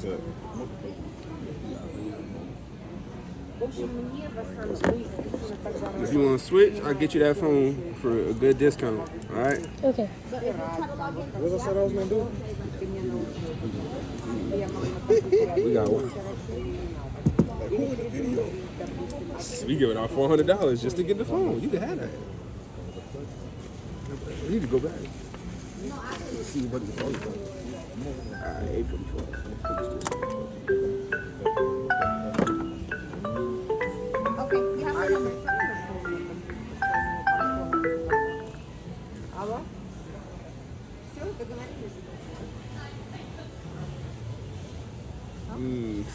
If you want to switch, I'll get you that phone for a good discount. All right? Okay. What I said I was gonna do? We got one. We giving out $400 just to get the phone. You can have that. We need to go back. Let's see what the phone is. All right, 844. Okay, you have my number.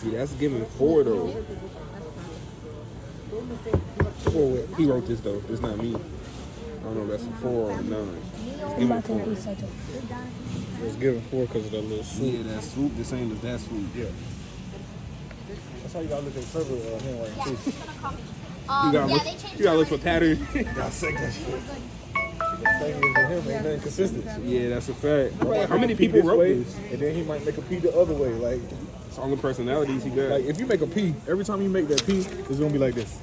See, that's giving 4 though. 4. He wrote this though. It's not me. I don't know if that's a 4 or a 9. It's giving 4. It's giving 4 because of that little swoop. Yeah, that swoop. The same as that swoop. Yeah. That's how you gotta look at server handwriting too. You gotta look for pattern. Y'all sick that shit. The thing is with him, ain't nothing consistent. Yeah, that's a fact. How many people wrote this? And then he might make a P the other way. Like, it's all the personalities he got. if you make a P, every time you make that P, it's gonna be like this.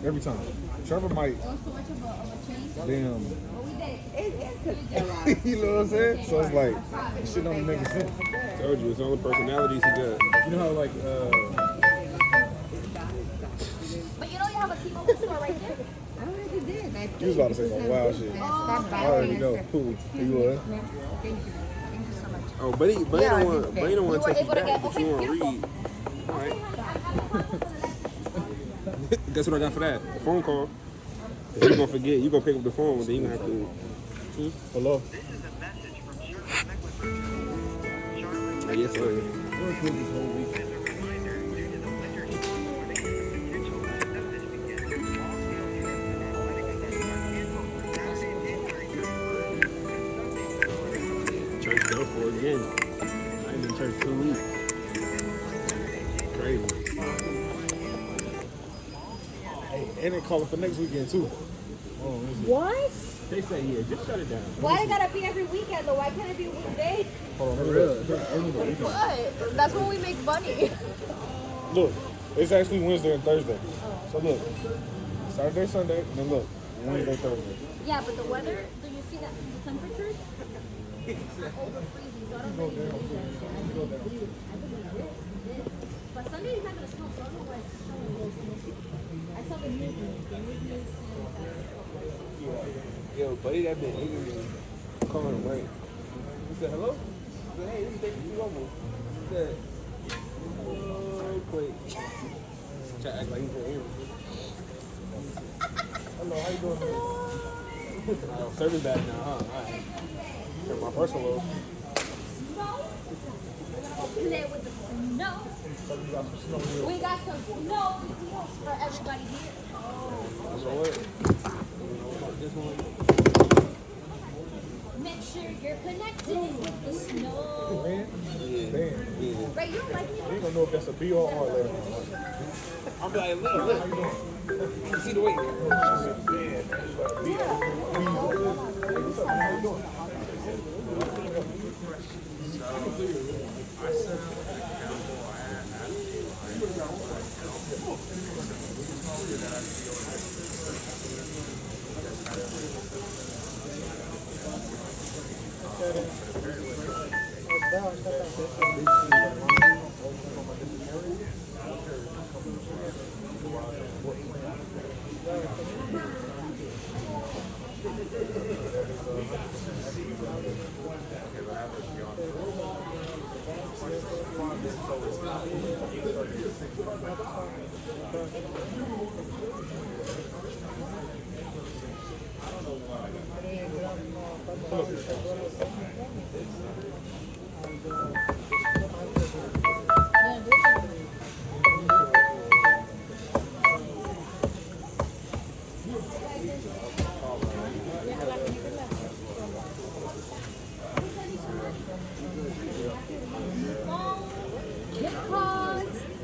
Every time. Trevor might. Damn. You know what I'm saying? So it's like, this shit don't make sense. I told you, it's all the personalities he got. You know how like, But you know you have a T-Mobile store right there? you was about to say some wild shit. I already know. Cool. You would. Oh, but he don't want to take you back, but you want to read. All right. Guess what I got for that? A phone call. If you're going to forget, you're going to pick up the phone, then you're going to have to... Hello? Yes, sir. Church go for again. I ain't been in church 2 weeks. Crazy. Hey, and they calling for next weekend too. What? They say, yeah, just shut it down. Why it gotta be every weekend though? Why can't it be weekday? Hold on, real. What? That's when we make money. Look, it's actually Wednesday and Thursday. So look, Saturday, Sunday, and then look, Wednesday, Thursday. Yeah, but the weather, do you see that the temperatures? Over freezing, so I don't really believe that. But Sunday is not gonna snow, so I don't know why it's snowing this. I saw the news. Yo, buddy, that been ignorant. Calling away. He said, hello? I said, hey, this is David Lomo. He said, oh, quick. Try to act like he's an alien. Hello, how you doing, man? Service bad now, huh? All right. Turn my personal off. Play with the snow. We got some snow for everybody here. So what? This one. Make sure you're connected with the snow. Man? Yeah. Man. Right, you don't like me? You ain't gonna know if that's a B or R later. I'll be like, look. You see the weight?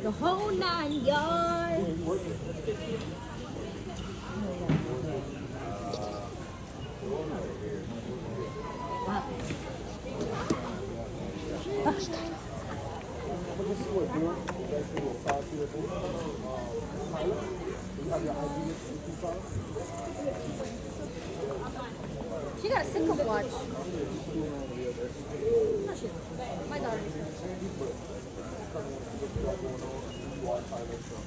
The whole 9 yards. just see what deal. Basically, a 5-seater pilot. You have your ID with you card. She got a sitcom watch. No, she don't. My daughter. Watch pilot, so.